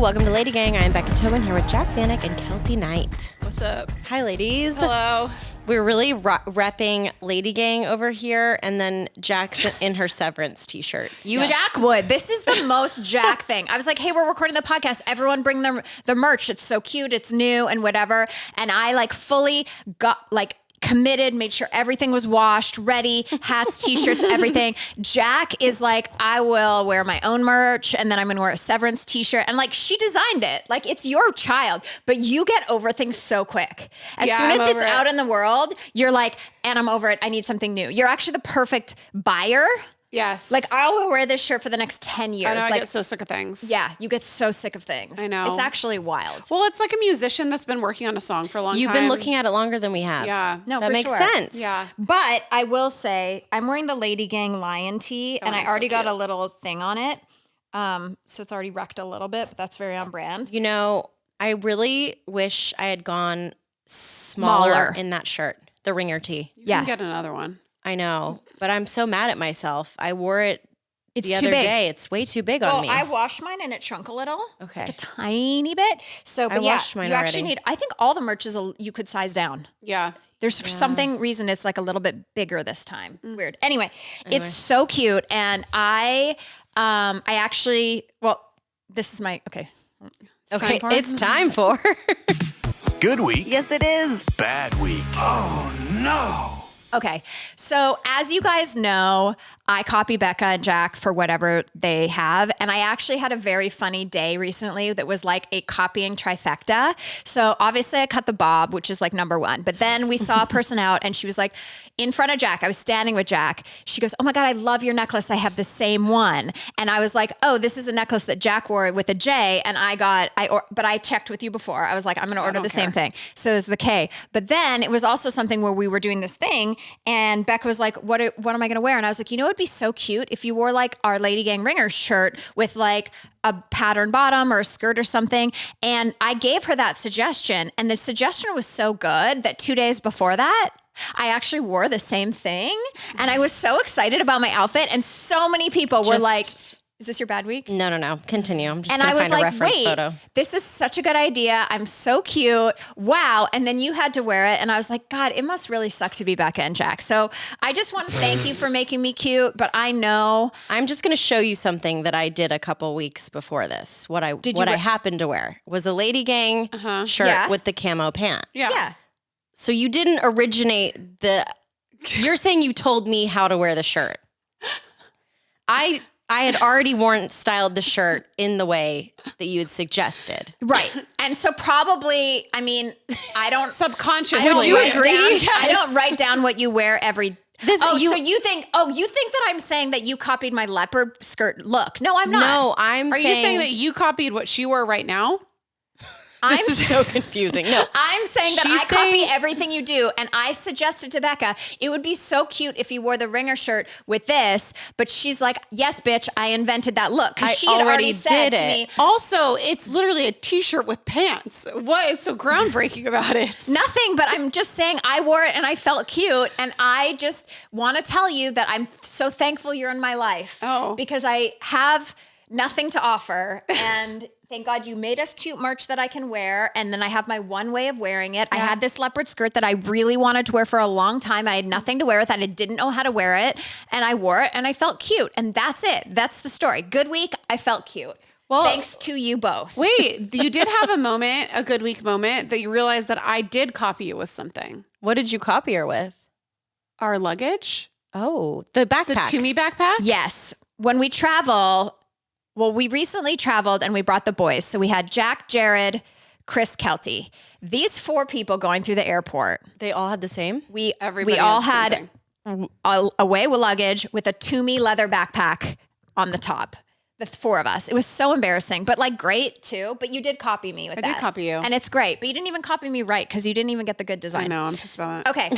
welcome to Lady Gang. I am Becca Tobin here with Jack Vanek and Kelty Knight. What's up? Hi, ladies. Hello. We're really repping Lady Gang over here, and then Jack's in her Severance t-shirt. Jack would. This is the most Jack thing. I was like, hey, we're recording the podcast. Everyone bring the merch. It's so cute. It's new and whatever. And I like fully got like committed, made sure everything was washed, ready, hats, t-shirts, everything. Jack is like, I will wear my own merch and then I'm going to wear a Severance t-shirt. And like, she designed it. Like, it's your child, but you get over things so quick. As soon as it's out in the world, you're like, and I'm over it. I need something new. You're actually the perfect buyer. Yes. Like, I will wear this shirt for the next 10 years. I know, like, I get so sick of things. Yeah, you get so sick of things. I know. It's actually wild. Well, it's like a musician that's been working on a song for a long time. You've been looking at it longer than we have. Yeah. No, that for makes sure. sense. Yeah. But I will say, I'm wearing the Lady Gang lion tee, and I already got a little thing on it. So it's already wrecked a little bit, but that's very on brand. You know, I really wish I had gone smaller in that shirt, the ringer tee. You can get another one. I know, but I'm so mad at myself. I wore it It's the too other big. day. It's way too big on me. I washed mine and it shrunk a little. Okay. Like a tiny bit. So, but I washed mine you actually already. need, I think all the merch is, you could size down. Yeah. There's for something reason it's like a little bit bigger this time. Weird. Anyway, it's so cute. And I actually, this is my, okay. Okay, it's time for Good week. Yes, it is. Bad week. Oh, no. Okay. So as you guys know, I copy Becca and Jack for whatever they have. And I actually had a very funny day recently that was like a copying trifecta. So obviously I cut the bob, which is like number one. But then we saw a person out and she was like in front of Jack. I was standing with Jack. She goes, oh my God, I love your necklace. I have the same one. And I was like, oh, this is a necklace that Jack wore with a J. And but I checked with you before. I was like, I'm going to order the same thing. So it's the K. But then it was also something where we were doing this thing. And Becca was like, what am I going to wear? And I was like, you know, it'd be so cute if you wore like our Lady Gang Ringer shirt with like a pattern bottom or a skirt or something. And I gave her that suggestion. And the suggestion was so good that 2 days before that, I actually wore the same thing. And I was so excited about my outfit. And so many people were like, is this your bad week? No. Continue. I'm just And going I to was find a like, reference wait, photo. this is such a good idea. I'm so cute. Wow. And then you had to wear it. And I was like, God, it must really suck to be Becca and Jack. So I just want to thank you for making me cute. But I know. I'm just going to show you something that I did a couple weeks before this. What I happened to wear was a Lady Gang shirt with the camo pant. Yeah. So you didn't originate you're saying you told me how to wear the shirt. I had already styled the shirt in the way that you had suggested. Right. And so probably, I mean, I don't. Subconsciously. Would you agree? I don't write down what you wear every. So you think that I'm saying that you copied my leopard skirt look? No, I'm not. No, Are you saying that you copied what she wore right now? This is so confusing. No, I'm saying that I copy everything you do. And I suggested to Becca, it would be so cute if you wore the Ringer shirt with this. But she's like, yes, bitch, I invented that look. Because she had already said to me. Also, it's literally a t-shirt with pants. What is so groundbreaking about it? Nothing, but I'm just saying I wore it and I felt cute. And I just want to tell you that I'm so thankful you're in my life. Oh. Because I have nothing to offer. And thank God you made us cute merch that I can wear. And then I have my one way of wearing it. Yeah. I had this leopard skirt that I really wanted to wear for a long time. I had nothing to wear with it. I didn't know how to wear it. And I wore it and I felt cute. And that's it. That's the story. Good week. I felt cute. Well, thanks to you both. Wait, you did have a good week moment that you realized that I did copy you with something. what did you copy her with? Our luggage. Oh, the backpack. The Toomey backpack? Yes. When we travel, we recently traveled and we brought the boys. So we had Jack, Jared, Chris, Kelty. These 4 people going through the airport. They all had the same? We Everybody all had had something. away with luggage with a Toomey leather backpack on the top. The 4 of us. It was so embarrassing, but like great too. But you did copy me with that. I did copy you. And it's great. But you didn't even copy me right because you didn't even get the good design. I know. I'm pissed about it. Okay.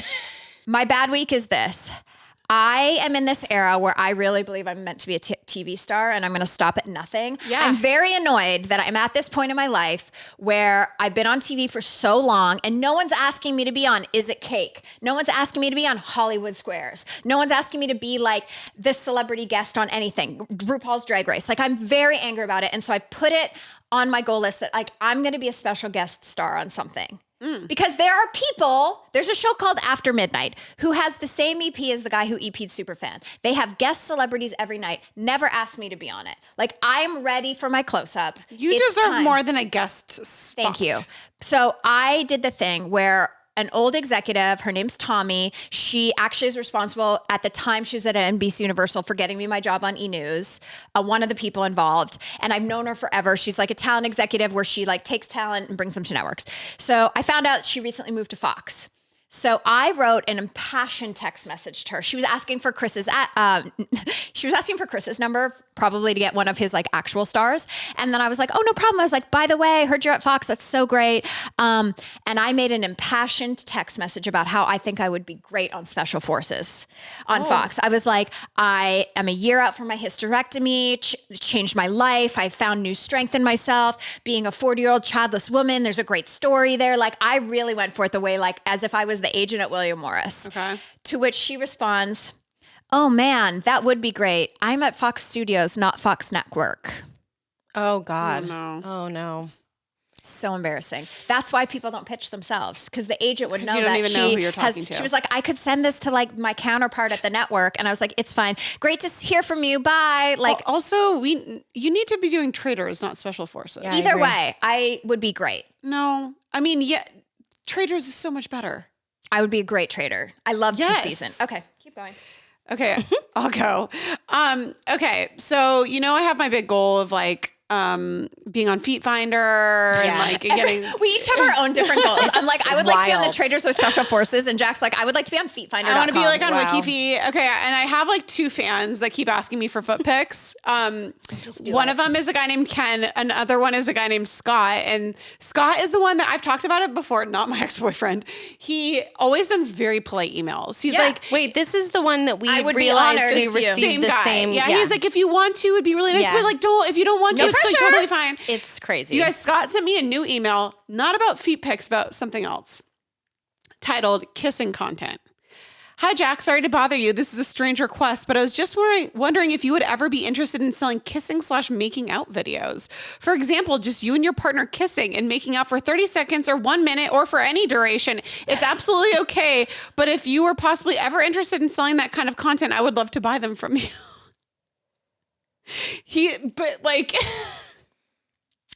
My bad week is this. I am in this era where I really believe I'm meant to be a TV star and I'm going to stop at nothing. Yeah. I'm very annoyed that I'm at this point in my life where I've been on TV for so long and no one's asking me to be on Is It Cake? No one's asking me to be on Hollywood Squares. No one's asking me to be like this celebrity guest on anything. RuPaul's Drag Race. Like, I'm very angry about it. And so I put it on my goal list that like I'm going to be a special guest star on something. Because there are people, there's a show called After Midnight who has the same EP as the guy who EP'd Superfan. They have guest celebrities every night, never asked me to be on it. Like, I'm ready for my close-up. You It's deserve time. more than a guest spot. Thank you. So I did the thing where an old executive, her name's Tommy. She actually is responsible at the time she was at NBC Universal for getting me my job on E! News, one of the people involved. And I've known her forever. She's like a talent executive where she like takes talent and brings them to networks. So I found out she recently moved to Fox. So I wrote an impassioned text message to her. She was asking for Chris's number, probably to get one of his like actual stars. And then I was like, oh, no problem. I was like, by the way, I heard you're at Fox. That's so great. And I made an impassioned text message about how I think I would be great on Special Forces on Fox. I was like, I am a year out from my hysterectomy, changed my life. I found new strength in myself. Being a 40-year-old childless woman, there's a great story there. Like, I really went for it the way, like, as if I was the agent at William Morris. Okay. To which she responds, oh man, that would be great. I'm at Fox Studios, not Fox Network. Oh God. Oh, no. Oh no. So embarrassing. That's why people don't pitch themselves, because the agent would 'Cause know you don't that even she know who you're has. talking to. She was like, I could send this to like my counterpart at the network, and I was like, it's fine. Great to hear from you. Bye. Like, Also, you need to be doing Traders, not Special Forces. Yeah. I either agree. way, I would be great. No, I mean, yeah, Traders is so much better. I would be a great trader. I loved Yes. the season. Okay, keep going. Okay, I'll go. Okay, so I have my big goal of like being on Feet Finder and Yeah. like getting. We each have our own different goals. I'm like, I would like to be on the wild. Traders or Special Forces, and Jack's like, I would like to be on FeetFinder.com. I want to be like on Wow. WikiFeet. Okay, and I have like two fans that keep asking me for foot pics. One of them is a guy named Ken. Another one is a guy named Scott. And Scott is the one that I've talked about it before, not my ex-boyfriend. He always sends very polite emails. He's Yeah. like, Wait, this is the one that we I would be realized honored we to see you. received the guy. same. Yeah, he's like, if you want to, it'd be really nice. Yeah. But like, if you don't want to, No it's like pressure. totally fine. It's crazy. You guys, Scott sent me a new email, not about feet pics, about something else, titled Kissing Content. Hi, Jack. Sorry to bother you. This is a strange request, but I was just wondering if you would ever be interested in selling kissing/making out videos. For example, just you and your partner kissing and making out for 30 seconds or 1 minute or for any duration. It's absolutely okay. But if you were possibly ever interested in selling that kind of content, I would love to buy them from you.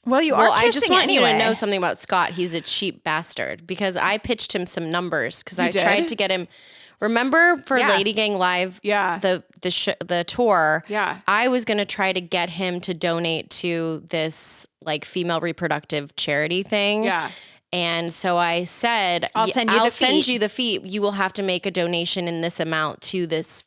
Well, you Well, are I just kissing want you to anyway. know something about Scott. He's a cheap bastard because I pitched him some numbers because I did? tried to get him. Remember for Yeah. Lady Gang Live, Yeah. the tour. Yeah. I was gonna try to get him to donate to this like female reproductive charity thing. Yeah. And so I said, I'll send you the send feet." you the feet. You will have to make a donation in this amount to this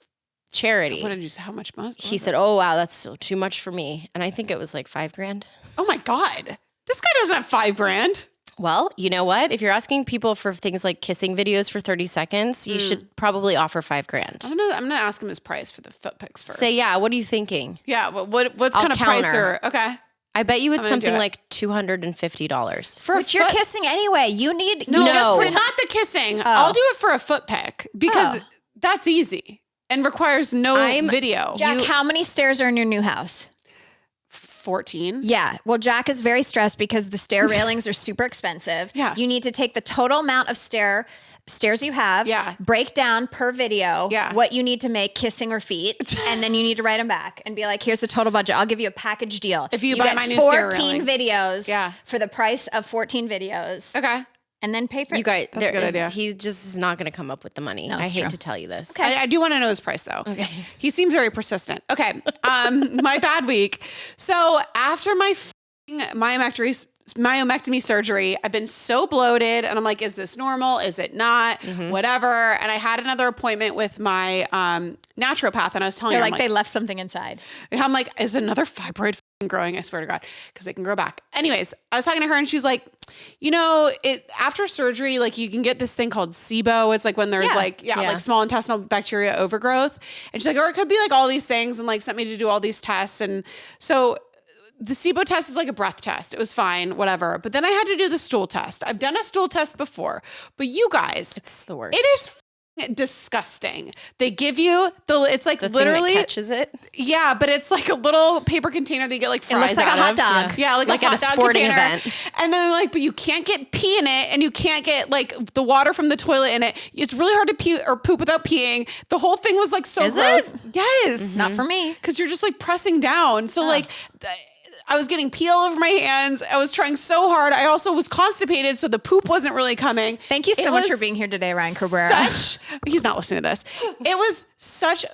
charity. What did you say? How much was He it? said, "Oh wow, that's too much for me." And I think it was like $5,000. Oh my God. This guy doesn't have $5,000. Well, you know what? If you're asking people for things like kissing videos for 30 seconds, you should probably offer $5,000. I'm gonna ask him his price for the foot pics first. Say, yeah, what are you thinking? Yeah. What I'll kind of price counter. are okay? I bet you it's I'm gonna do something it. like $250. For But you're kissing anyway. You need No, you just we're reti- not the kissing. I'll do it for a foot pic because Oh. that's easy and requires no video. Jack, how many stairs are in your new house? 14. Yeah. Well, Jack is very stressed because the stair railings are super expensive. Yeah. You need to take the total amount of stairs you have, Yeah. break down per video Yeah. what you need to make kissing or feet, and then you need to write them back and be like, here's the total budget. I'll give you a package deal. If you buy get my new stair 14 railing. videos Yeah. for the price of 14 videos, Okay. and then pay for You guys, That's a good idea. he just is not going to come up with the money. I it's hate true. to tell you this. I do want to know his price though. Okay. He seems very persistent. Okay. My bad week. So after my myomectomy surgery, I've been so bloated and I'm like, is this normal? Is it not? Whatever. And I had another appointment with my naturopath and I was telling They're her, like, they left something inside. I'm like, is another fibroid growing, I swear to God, because they can grow back. Anyways, I was talking to her and she's like, after surgery, like you can get this thing called SIBO. It's like when there's like small intestinal bacteria overgrowth. And she's like, or it could be like all these things, and like sent me to do all these tests. And so the SIBO test is like a breath test. It was fine, whatever. But then I had to do the stool test. I've done a stool test before, but you guys, It's the worst. it is disgusting. They give you it's like the thing literally that catches it. yeah, but it's like a little paper container that you get like fries looks like a out hot of. dog. Yeah, like Like a at hot a dog sporting container. event. And then like, but you can't get pee in it, and you can't get like the water from the toilet in it. It's really hard to pee or poop without peeing. The whole thing was like so Is gross. it? Yes, Not for me. because you're just like pressing down. So like. I was getting pee all over my hands. I was trying so hard. I also was constipated, so the poop wasn't really coming. Thank you so It much for was being here today, Ryan Cabrera. He's not listening to this. It was such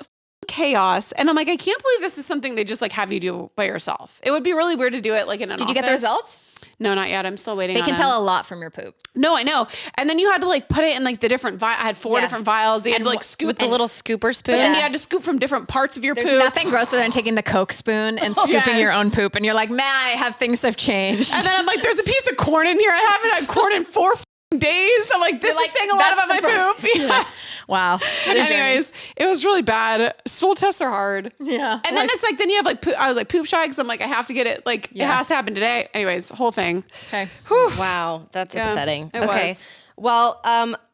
chaos. And I'm like, I can't believe this is something they just like have you do by yourself. It would be really weird to do it like in an Did you get the office. results? No, not yet. I'm still waiting They on can them. tell a lot from your poop. No, I know. And then you had to like put it in like the different I had 4 Yeah. different vials. You had to like scoop With the little scooper spoon. and then you had to scoop from different parts of your There's poop. nothing grosser than taking the Coke spoon and scooping your Yes. own poop. And you're like, man, I have things have changed. And then I'm like, there's a piece of corn in here. I haven't had corn in 4 days. I'm like, this You're is like, saying a lot that's about my the poop. Yeah. Wow. Anyways, it was really bad. Stool tests are hard. Yeah. And then it's like, then you have like, I was like poop shy because I'm like, I have to get it. Like, it has to happen today. Anyways, whole thing. Okay. Whew. Wow, that's Yeah, upsetting. it Okay. was. Well,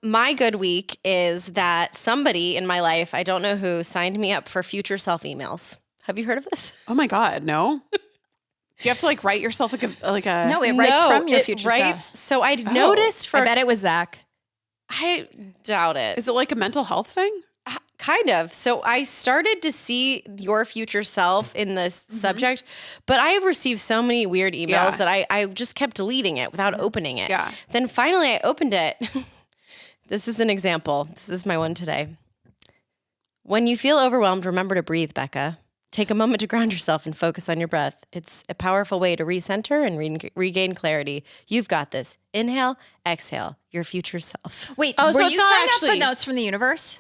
my good week is that somebody in my life, I don't know who, signed me up for future self emails. Have you heard of this? Oh my God, no. Do you have to like write yourself like a No, it writes from your it future writes. self. So I noticed for. I bet it was Zach. I doubt it. Is it like a mental health thing? Kind of. So I started to see your future self in this subject, but I have received so many weird emails Yeah. that I just kept deleting it without opening it. Yeah. Then finally I opened it. This is an example. This is my one today. When you feel overwhelmed, remember to breathe, Becca. Take a moment to ground yourself and focus on your breath. It's a powerful way to recenter and regain clarity. You've got this. Inhale, exhale, your future self. Wait, Oh, were so it's you not signed up actually- for Notes from the Universe?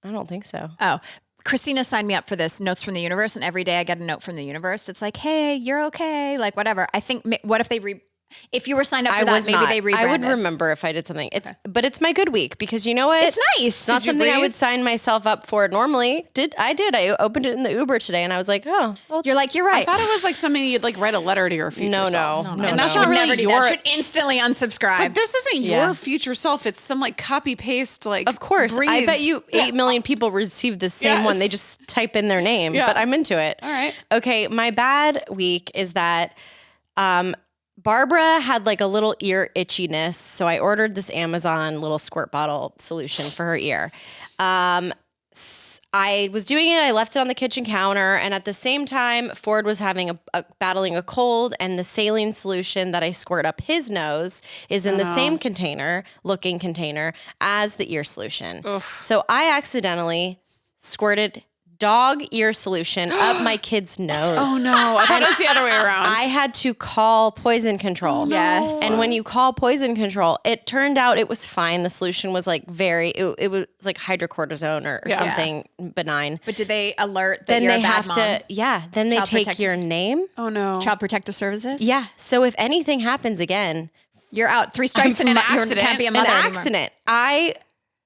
I don't think so. Oh, Christina signed me up for this Notes from the Universe, and every day I get a note from the universe that's like, "Hey, you're okay," like whatever. I think what if they if you were signed up for that, maybe they I rebranded. would remember if I did something. But it's my good week because you know what? It's nice. It's not Did you something I breathe? would sign myself up for normally. I opened it in the Uber today and I was like, oh, well, You're like, you're right. I thought it was like something you'd like write a letter to your future No, self. no, And that's Should not really never do your. that. Should instantly unsubscribe. But this isn't Yeah. your future self. It's some like copy paste like. of course. I breathe. bet you 8 million people received the same one. Yes. They just type in their name, Yeah. but I'm into it. All right. Okay, my bad week is that Barbara had like a little ear itchiness, so I ordered this Amazon little squirt bottle solution for her ear. I was doing it. I left it on the kitchen counter, and at the same time, Ford was having battling a cold, and the saline solution that I squirt up his nose is in the same looking container as the ear solution. So I accidentally squirted dog ear solution up my kid's nose. Oh no! I thought it was the other way around. I had to call poison control. Yes. And when you call poison control, it turned out it was fine. The solution was like it was like hydrocortisone or something benign. but did they alert that Then you're they a bad have mom? then they Child take protective- your name. oh no! Child Protective Services? Yeah. So if anything happens again, You're out. 3 strikes and From you accident. can't be a an mother anymore. accident,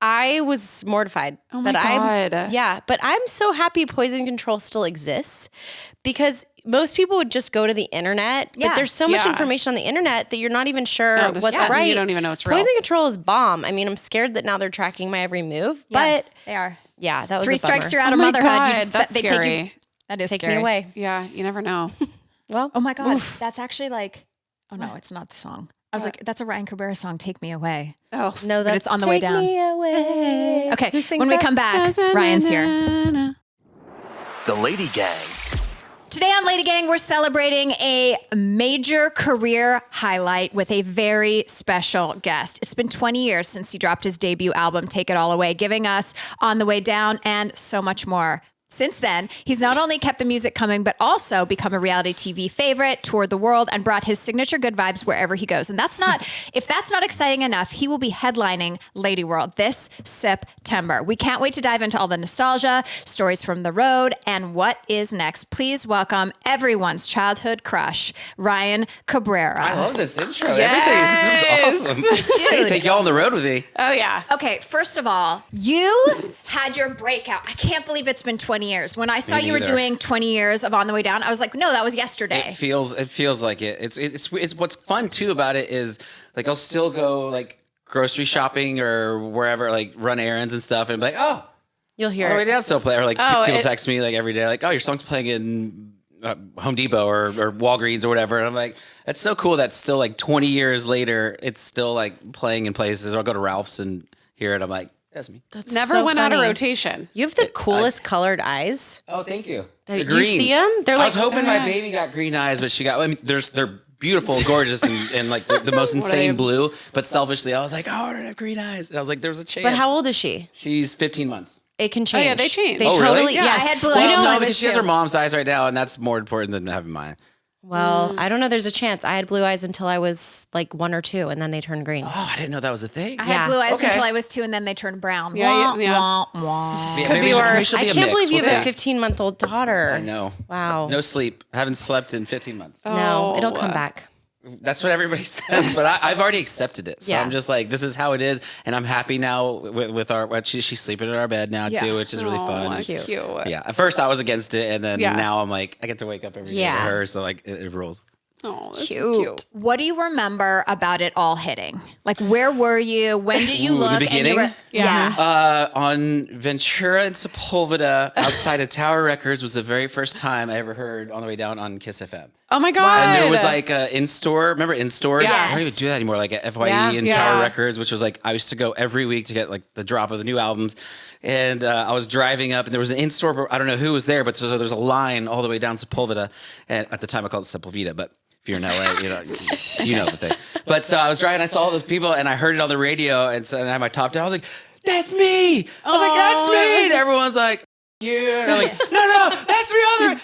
I was mortified. Oh my but God. But I'm so happy poison control still exists because most people would just go to the internet. Yeah. But there's so much Yeah. information on the internet that you're not even sure Oh, there's what's stuff right. you don't even know it's real. Poison control is bomb. I mean, I'm scared that now they're tracking my every move. Yeah, But they are. yeah, that was 3 a bummer. strikes, you're out Oh of my motherhood. God, You just, that's they scary. take you. That is Take scary. me away. Yeah, you never know. Well, Oh my God. That's actually like, oh no, it's not the song. I was like, that's a Ryan Cabrera song, Take Me Away. Oh no, that's it's on the way down. Take me away. Okay, Who sings when we that? come back, Ryan's here. The Lady Gang. Today on Lady Gang, we're celebrating a major career highlight with a very special guest. It's been 20 years since he dropped his debut album, Take It All Away, giving us On the Way Down and so much more. Since then, he's not only kept the music coming, but also become a reality TV favorite, toured the world, and brought his signature good vibes wherever he goes. And if that's not exciting enough, he will be headlining Lady World this September. We can't wait to dive into all the nostalgia, stories from the road, and what is next. Please welcome everyone's childhood crush, Ryan Cabrera. I love this intro. This is awesome. I can take y'all on the road with me. Oh, yeah. Okay, first of all, you had your breakout. I can't believe it's been 20 years. When I saw you were doing 20 years of On the Way Down, I was like, no, that was yesterday. It feels like it. It's what's fun too about it is like I'll still go like grocery shopping or wherever, like run errands and stuff, and be like, oh, You'll hear On the Way it. Down still play, or like people text me like every day, like, oh, your song's playing in Home Depot or Walgreens or whatever, and I'm like, that's so cool. That's still like 20 years later, it's still like playing in places. Or I'll go to Ralph's and hear it. I'm like, that's me. That's Never so went out of funny. rotation. You have the coolest colored eyes. Oh, thank you. Do The you see them? They're I like, was hoping my baby got green eyes, but she got. I mean, they're beautiful and gorgeous and like the most insane blue. But selfishly, I was like, oh, I don't have green eyes, and I was like, there's a chance. but how old is she? She's 15 months. It can change. yeah, they change. They Oh, really? totally, Yeah, yes. I had blue Well, eyes no, until I because was she has her 2. mom's eyes right now, and that's more important than having mine. Well, I don't know. There's a chance. I had blue eyes until I was like 1 or 2, and then they turned green. Oh, I didn't know that was a thing. I Yeah. had blue eyes Okay. until I was 2, and then they turned brown. Yeah, Wah, yeah. wah, wah. Yeah, Could be maybe worse. she'll I be a can't mix. believe you We'll have a see. 15-month-old daughter. I know. Wow. No sleep. Haven't slept in 15 months. No, it'll come Oh. back. That's what everybody says, but I've already accepted it. So Yeah. I'm just like, this is how it is, and I'm happy now with our. She's sleeping in our bed now too, which is really fun. Cute. Yeah, at first I was against it, and then Yeah. now I'm like, I get to wake up every day Yeah. with her, so like it rules. Oh, that's Cute. What do you remember about it all hitting? Like, where were you? When did you Ooh, the look? And beginning? you were, Yeah. On Ventura and Sepulveda, outside of Tower Records, was the very first time I ever heard On the Way Down on Kiss FM. Oh, my God. And there was like in-store, remember in-stores? Yes. I don't even do that anymore, like at FYE Yeah. and Yeah. Tower Records, which was like, I used to go every week to get like the drop of the new albums. And I was driving up and there was an in-store, I don't know who was there, but so there's a line all the way down Sepulveda. And at the time I called it Sepulveda, but if you're in LA, you know the thing. But so I was driving, I saw all those people and I heard it on the radio. And so I had my top down, I was like, that's me. I was like, that's me. And everyone's like, yeah. And I'm like, no, that's me. Other.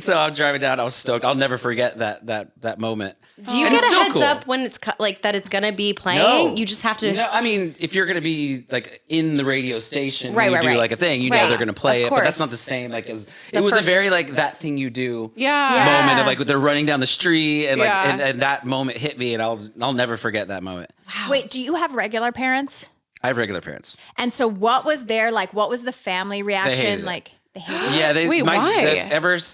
So I'm driving down. I was stoked. I'll never forget that moment. Do you And get it's a still heads cool. up when it's like that it's gonna be playing? No. You just have to. No, I mean, if you're gonna be like in the radio station, Right, and you right, do right. like a thing, you Right. know they're gonna play Of it, but that's course. not the same. Like as The it was first- a very like that thing you do Yeah. moment of like they're running down the street and like Yeah. and that moment hit me, and I'll never forget that moment. Wait, do you have regular parents? I have regular parents. And so, what was their like? What was the family reaction? hated it. Like, they hated it? Yeah, they. Wait, why?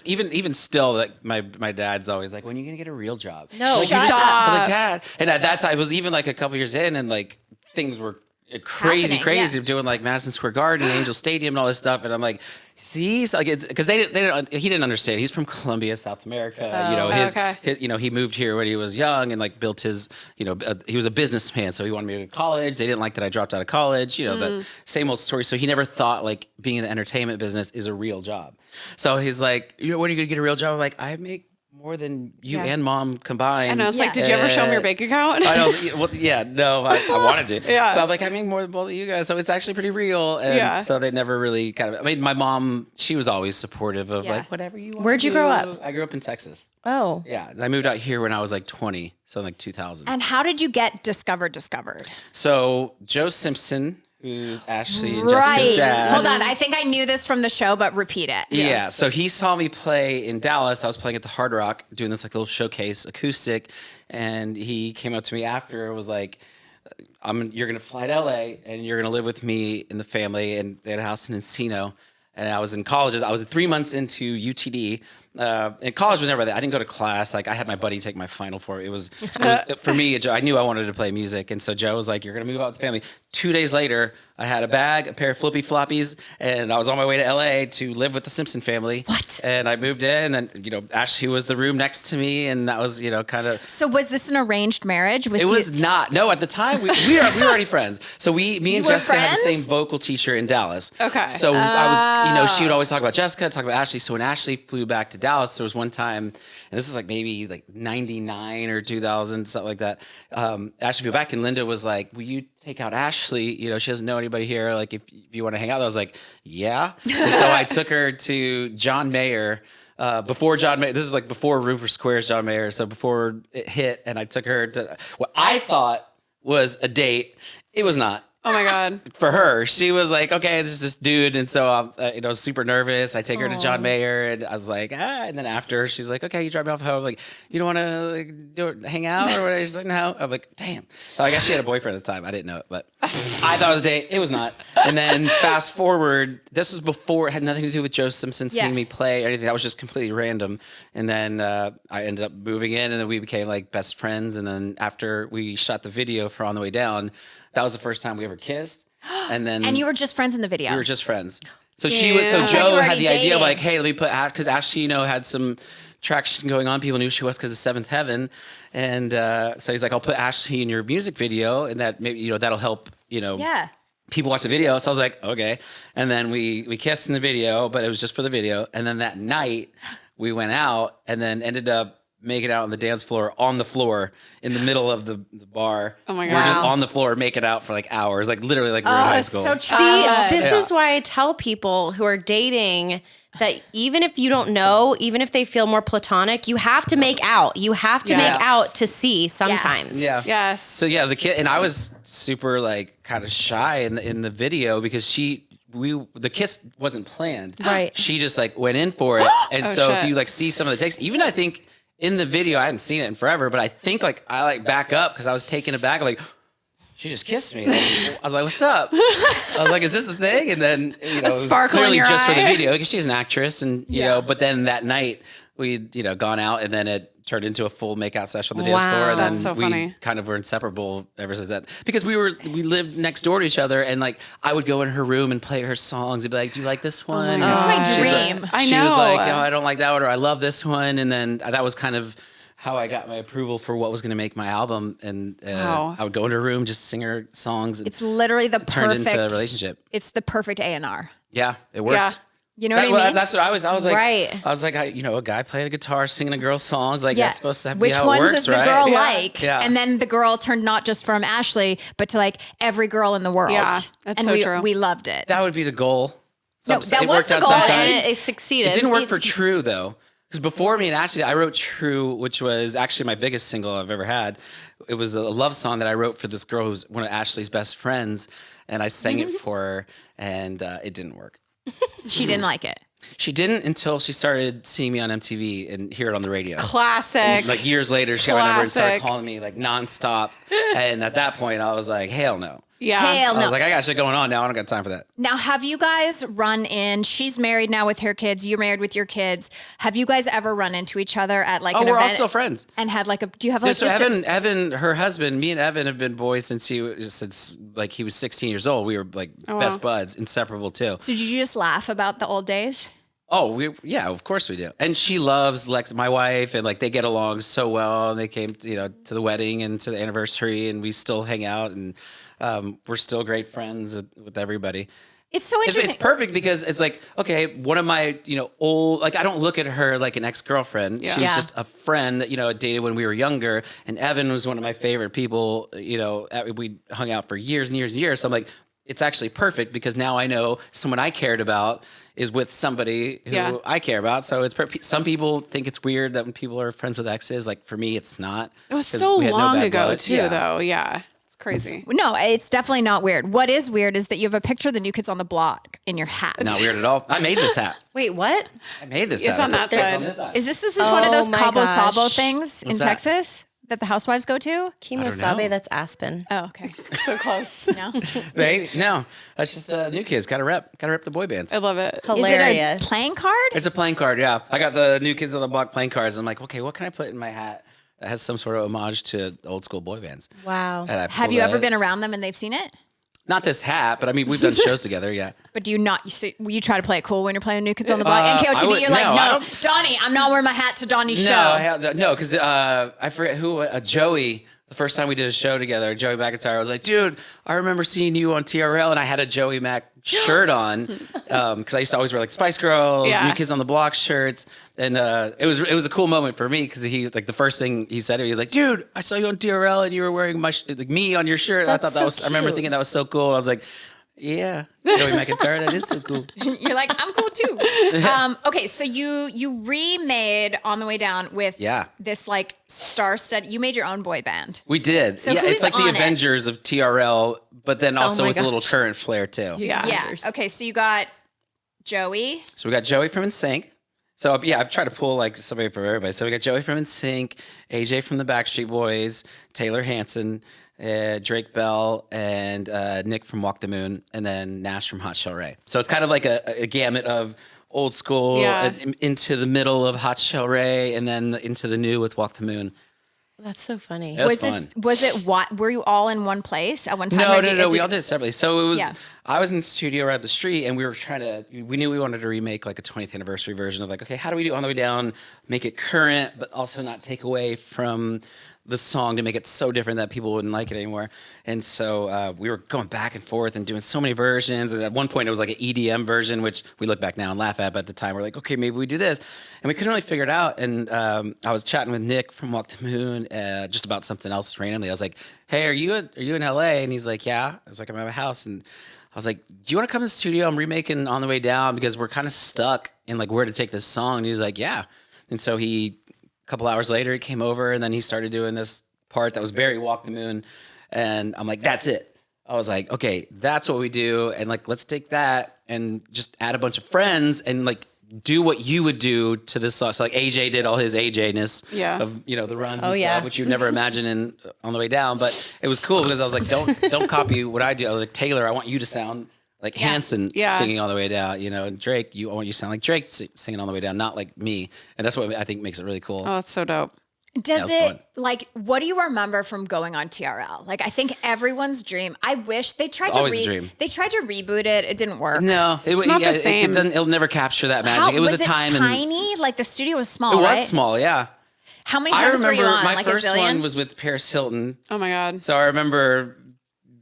Even still, like my dad's always like, when are you gonna get a real job? No, Like, you shut just- up. I was like, Dad, and at that time, it was even like a couple years in, and like things were crazy, Happening, yeah. doing like Madison Square Garden, Angel Stadium, and all this stuff, and I'm like, see, so, like it's because he didn't understand. He's from Colombia, South America. You know, okay. his he moved here when he was young and like built his, he was a businessman, so he wanted me to go to college. They didn't like that I dropped out of college. You know, the same old story. So he never thought like being in the entertainment business is a real job. So he's like, when are you gonna get a real job? I'm like, I make more than you Yeah. and mom combined. And I was like, did you ever show him your bank account? I know. Well, yeah, no, I wanted to. Yeah. But I'm like, I make more than both of you guys, so it's actually pretty real. And Yeah. so they never really kind of. I mean, my mom, she was always supportive of Yeah. like whatever you want. Where'd you grow up? I grew up in Texas. Oh, Yeah, I moved out here when I was like 20, so like 2000. And how did you get discovered? So Joe Simpson, who's Ashley and Jessica's dad. Hold on. I think I knew this from the show, but repeat it. Yeah. So he saw me play in Dallas. I was playing at the Hard Rock, doing this like little showcase acoustic, and he came up to me after and was like, you're gonna fly to LA and you're gonna live with me in the family, and they had a house in Encino. And I was in college. I was 3 months into UTD. And college was never that. I didn't go to class. Like I had my buddy take my final for it. It was for me. I knew I wanted to play music, and so Joe was like, "You're gonna move out with the family." 2 days later, I had a bag, a pair of flippy floppies, and I was on my way to LA to live with the Simpson family. What? And I moved in, and Ashley was the room next to me, and that was kind of. So was this an arranged marriage? It was not. No, at the time we were already friends. So me and were Jessica had the friends? same vocal teacher in Dallas. Okay. So I was, she would always talk about Jessica, talk about Ashley. So when Ashley flew back to Dallas, there was one time, and this is like maybe like 99 or 2000, something like that. Ashley flew back, and Linda was like, will you take out Ashley? You know, she doesn't know anybody here. Like, if you want to hang out. I was like, yeah. And so I took her to John Mayer. Before John Mayer, this is like before Room for Squares, John Mayer. So before it hit, and I took her to what I thought was a date. It was not. Oh my God. For her, she was like, okay, this is this dude. And so I'm, super nervous. I take her to John Mayer, and I was like, and then after, she's like, okay, you drop me off home. Like, you don't want to hang out or whatever? She's like, no. I'm like, damn. So I guess she had a boyfriend at the time. I didn't know it, but I thought it was a date. It was not. And then fast forward, this was before, it had nothing to do with Joe Simpson seeing me play or anything. That was just completely random. And then I ended up moving in, and then we became like best friends. And then after we shot the video for On the Way Down, that was the first time we ever kissed. And then And you were just friends in the video. we were just friends. So Damn. she was. So You were Joe had already the idea of dating. like, hey, let me put because Ashley, had some traction going on. People knew she was because of Seventh Heaven, and so he's like, I'll put Ashley in your music video, and that maybe that'll help. Yeah. People watch the video. So I was like, okay. And then we kissed in the video, but it was just for the video. And then that night we went out, and then ended up making out on the dance floor, on the floor in the middle of the bar. Oh my We were just God. on the floor making out for like hours, like literally like we were in high it's school. so See, childhood. this is why I tell people who are dating that even if you don't know, even if they feel more platonic, you have to make out. You have to Yes. make out to see sometimes. Yeah. Yes. So yeah, the kid and I was super like kind of shy in the video because the kiss wasn't planned. Right. She just like went in for it. And so if shit. you like see some of the takes, even I think in the video, I hadn't seen it in forever, but I think like I like back up because I was taken aback. Like, she just kissed me. I was like, what's up? I was like, is this the thing? And then, it was sparkle in clearly your just for the eye. video because she's an actress and, but then that night we'd, gone out and then it turned into a full makeout session on the dance Wow. floor. And then That's so we funny. kind of were inseparable ever since then because we lived next door to each other. And like, I would go in her room and play her songs and be like, do you like this one? my That's my God. She'd be like- dream. I She was know. like, oh, I don't like that one, or I love this one. And then that was kind of how I got my approval for what was going to make my album. And Wow. I would go into her room, just sing her songs. And It's literally the it turned into a perfect relationship. It's the perfect A&R. Yeah, it worked. Yeah. You know what I mean? That's what I was. I was like, Right. I was like, a guy playing a guitar, singing a girl's songs. Like that's supposed to be Which how it ones works, does the right? girl Yeah. like? Yeah. And then the girl turned not just from Ashley, but to like every girl in the world. Yeah, that's and so we, true. we loved it. That would be the goal. No, that it was worked the out goal, sometimes. And it succeeded. It didn't work for True though, because before me and Ashley, I wrote True, which was actually my biggest single I've ever had. It was a love song that I wrote for this girl who's one of Ashley's best friends, and I sang it for her, and it didn't work. She didn't like it. She didn't until she started seeing me on MTV and hear it on the radio. Classic. Like years later, she got my number and started Classic. calling me like nonstop. And at that point, I was like, hell no. Yeah. Hell I no. was like, I got shit going on now. I don't got time for that. Now, have you guys run in? She's married now with her kids. You're married with your kids. Have you guys ever run into each other at like Oh, an we're all event still friends. and had like a? Do you have Yeah, like so just a- Evan, her husband, me and Evan have been boys since he was 16 years old. We were like best buds, inseparable too. So did you just laugh about the old days? Oh, yeah, of course we do. And she loves Lex, my wife, and like they get along so well. And they came, to the wedding and to the anniversary, and we still hang out, and we're still great friends with everybody. It's so It's, interesting. it's perfect because it's like, okay, one of my, old, like I don't look at her like an ex-girlfriend. Yeah. She was Yeah. just a friend that, I dated when we were younger. And Evan was one of my favorite people, we hung out for years and years and years. So I'm like, it's actually perfect because now I know someone I cared about is with somebody who Yeah. I care about. So it's some people think it's weird that when people are friends with exes, like for me, it's not. It was 'cause so we had no long bad ago blood. too, Yeah. though. Yeah. It's crazy. No, it's definitely not weird. What is weird is that you have a picture of the New Kids on the Block in your hat. Not weird at all. I made this hat. Wait, what? I made this It's hat. on that It's side. on this side. Is this one of those Oh my Cabo Sabo gosh. things in What's that? Texas that the housewives go to? I don't Kimosabe, know. that's Aspen. Oh, okay. So close. No. Baby, no, that's just New Kids. Gotta rep the boy bands. I love it. Hilarious. Is it a playing card? It's a playing card, yeah. I got the New Kids on the Block playing cards. I'm like, okay, what can I put in my hat that has some sort of homage to old school boy bands? Wow. And I Have pulled you ever that. been around them and they've seen it? Not this hat, but I mean, we've done shows together, yeah. But do you not? You try to play it cool when you're playing New Kids on the Block? And I KOTB, would- you're like, no, I no, Donnie, I'm not wearing my hat to Donnie's No, show. no, because I forget who, Joey the first time we did a show together, Joey McIntyre, I was like, dude, I remember seeing you on TRL, and I had a Joey Mac shirt on because I used to always wear like Spice Girls, Yeah. New Kids on the Block shirts, and it was a cool moment for me because he like the first thing he said to me, he was like, dude, I saw you on TRL and you were wearing like me on your shirt. That's I thought that so was I remember cute. thinking that was so cool. I was like, yeah, Joey McIntyre, that is so cool. You're like, I'm cool too. Okay, so you remade On the Way Down with this like star-studded. You made your own boy band. We did. So yeah, who's it's like the on it? Avengers of TRL, but then also my with a little gosh. current flair too. Yeah. Okay, so you got Joey. So we got Joey from NSYNC. So yeah, I've tried to pull like somebody from everybody. So we got Joey from NSYNC, AJ from the Backstreet Boys, Taylor Hanson, Drake Bell, and Nick from Walk the Moon, and then Nash from Hot Shell Ray. So it's kind of like a gamut of old school into the middle of Hot Shell Ray, and then into the new with Walk the Moon. That's so funny. It was fun. Was it what? Were you all in one place at one time? No, or no. We all did it separately. So it was. Yeah. I was in the studio around the street, and we were we knew we wanted to remake like a 20th anniversary version of like, okay, how do we do On the Way Down, make it current, but also not take away from the song to make it so different that people wouldn't like it anymore. And so we were going back and forth and doing so many versions. And at one point, it was like an EDM version, which we look back now and laugh at. But at the time, we're like, okay, maybe we do this. And we couldn't really figure it out. And I was chatting with Nick from Walk the Moon just about something else randomly. I was like, hey, are you in LA? And he's like, yeah. I was like, I'm at my house. And I was like, do you want to come to the studio? I'm remaking On the Way Down because we're kind of stuck in like where to take this song. And he was like, yeah. And so a couple hours later, he came over and then he started doing this part that was very Walk the Moon. And I'm like, that's it. I was like, okay, that's what we do. And like, let's take that and just add a bunch of friends and like do what you would do to this song. So like AJ did all his AJ-ness of, the runs and stuff, which you'd never imagine in On the Way Down. But it was cool because I was like, don't copy what I do. I was like, Taylor, I want you to sound like Hanson singing On the Way Down, and Drake, I want you to sound like Drake singing On the Way Down, not like me. And that's what I think makes it really cool. Oh, that's so dope. Does Yeah, it was it, like, what do you remember from going on TRL? Like, I think everyone's dream. I wish they tried always the dream. They tried to reboot it. It didn't work. No, It's not the same. It'll never capture that magic. It was a time. Tiny? Like, the studio was small, It was right? small, yeah. How many I times were remember you on? my Like first a zillion? one was with Paris Hilton. Oh my God. So I remember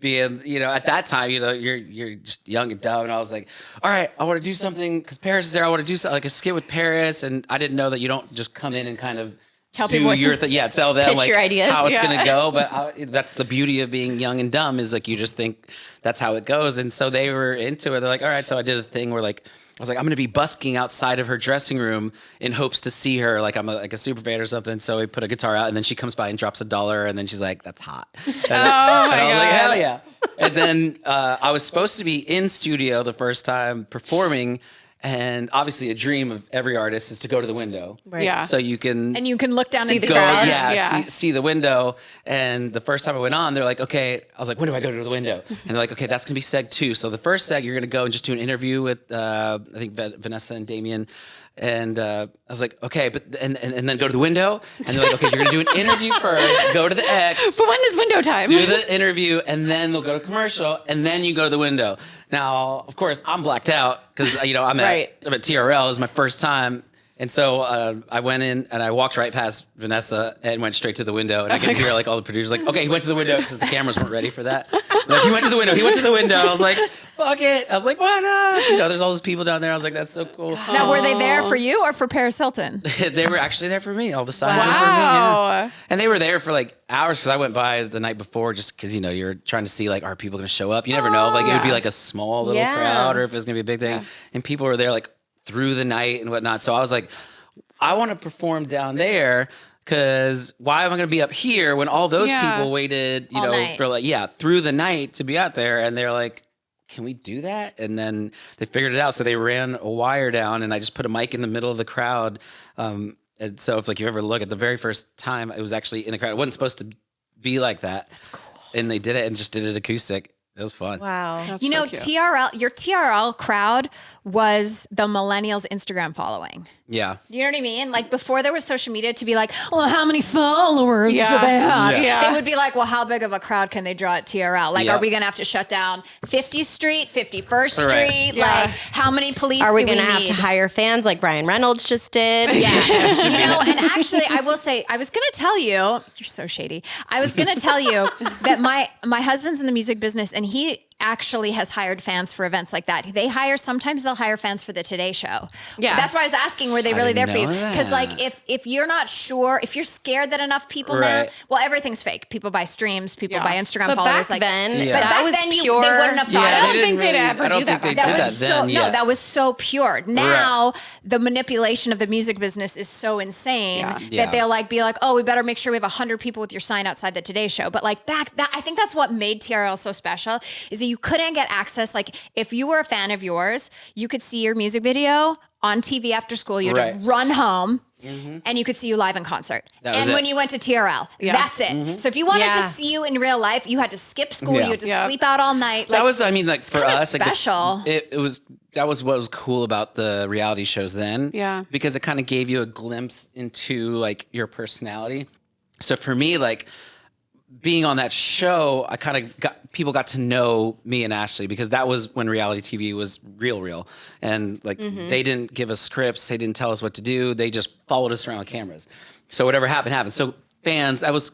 being, at that time, you're just young and dumb, and I was like, all right, I want to do something because Paris is there. I want to do something like a skit with Paris, and I didn't know that you don't just come in and kind of Tell do people your thing. Yeah, tell them Pitch like your ideas. how it's Yeah. gonna go. But that's the beauty of being young and dumb is like you just think that's how it goes. And so they were into it. They're like, all right. So I did a thing where like I was like, I'm gonna be busking outside of her dressing room in hopes to see her, like I'm like a super fan or something. So we put a guitar out, and then she comes by and drops $1, and then she's like, "That's hot." And I was like, hell yeah. And then I was supposed to be in studio the first time performing. And obviously, a dream of every artist is to go to the window. Right. Yeah. So you can And you can look down See and the see crowd. Yeah. see the window. And the first time I went on, they're like, okay. I was like, when do I go to the window? And they're like, okay, that's gonna be seg 2. So the first seg, you're gonna go and just do an interview with I think Vanessa and Damien. And I was like, okay, but and then go to the window. And they're like, okay, you're gonna do an interview first, go to the X, But when is window time? do the interview, and then they'll go to commercial, and then you go to the window. Now, of course, I'm blacked out because I'm at TRL. It was my first time. And so I went in and I walked right past Vanessa and went straight to the window. And I could hear like all the producers like, okay, he went to the window because the cameras weren't ready for that. Like, he went to the window. He went to the window. I was like, fuck it. I was like, why not? There's all those people down there. I was like, that's so cool. Now, were they there for you or for Paris Hilton? They were actually there for me. All the signs were for me. Yeah. Wow. And they were there for like hours because I went by the night before just because, you're trying to see like, are people going to show up? You never know. Like it would be like a small little crowd or if it was going to be a big thing. Yeah. And people were there like through the night and whatnot. So I was like, I want to perform down there because why am I going to be up here when all those people waited, All night. for like, through the night to be out there. And they're like, can we do that? And then they figured it out. So they ran a wire down and I just put a mic in the middle of the crowd. And so if like you ever look at the very first time, it was actually in the crowd. It wasn't supposed to be like that. That's cool. And they did it and just did it acoustic. It was fun. Wow. That's so cute. TRL, your TRL crowd was the millennials Instagram following. Yeah. You know what I mean? Like before there was social media to be like, well, how many followers do they have? Yeah. They would be like, well, how big of a crowd can they draw at TRL? Like, Yep. are we going to have to shut down 50th Street, 51st Right. Street? Yeah. Like, how many police Are we do going to need? have to hire fans like Ryan Reynolds just did? Yeah. You know, and actually, I will say, I was going to tell you, you're so shady. I was going to tell you that my husband's in the music business and he actually has hired fans for events like that. Sometimes they'll hire fans for the Today Show. Yeah. That's why I was asking, were they really there didn't for you? know Because that. like, if you're not sure, if you're scared that enough people Right. now, well, everything's fake. People buy streams, people Yeah. buy Instagram But followers. back like, then, Yeah. but that back was then pure. they wouldn't have thought I of don't it. think they'd ever I don't do think that they back did then. that then. No, Yeah. that was so pure. Now the manipulation of the music business is so insane Yeah. Yeah. that they'll like be like, oh, we better make sure we have 100 people with your sign outside the Today Show. But like I think that's what made TRL so special is that you couldn't get access. Like if you were a fan of yours, you could see your music video on TV after school. You had Right. to run home. And you could see you live in concert. That was And it. when you went to TRL, Yeah. that's it. So if you wanted to Yeah. see you in real life, you had to skip school. Yeah. You had to Yeah. sleep out all night. That was, I mean, like for kinda us, like special. that was what was cool about the reality shows then. Yeah. Because it kind of gave you a glimpse into like your personality. So for me, like being on that show, I kind of people got to know me and Ashley because that was when reality TV was real. And like they didn't give us scripts. They didn't tell us what to do. They just followed us around with cameras. So whatever happened. So fans, that was,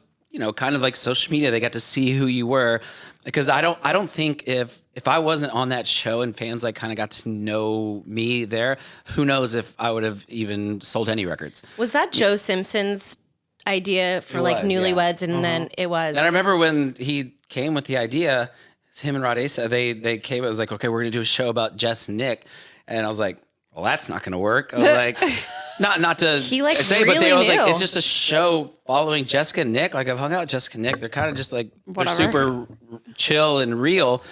kind of like social media. They got to see who you were because I don't think if I wasn't on that show and fans like kind of got to know me there, who knows if I would have even sold any records. Was that Joe Simpson's idea for It like was, yeah. newlyweds? And then it was. And I remember when he came with the idea, him and Rod Asa, they came, it was like, okay, we're going to do a show about Jess and Nick. And I was like, well, that's not going to work. I was like, not to He, like, say, but really I was knew. like, it's just a show following Jessica and Nick. Like I've hung out with Jessica and Nick. They're kind of just like, they're Whatever. super chill and real.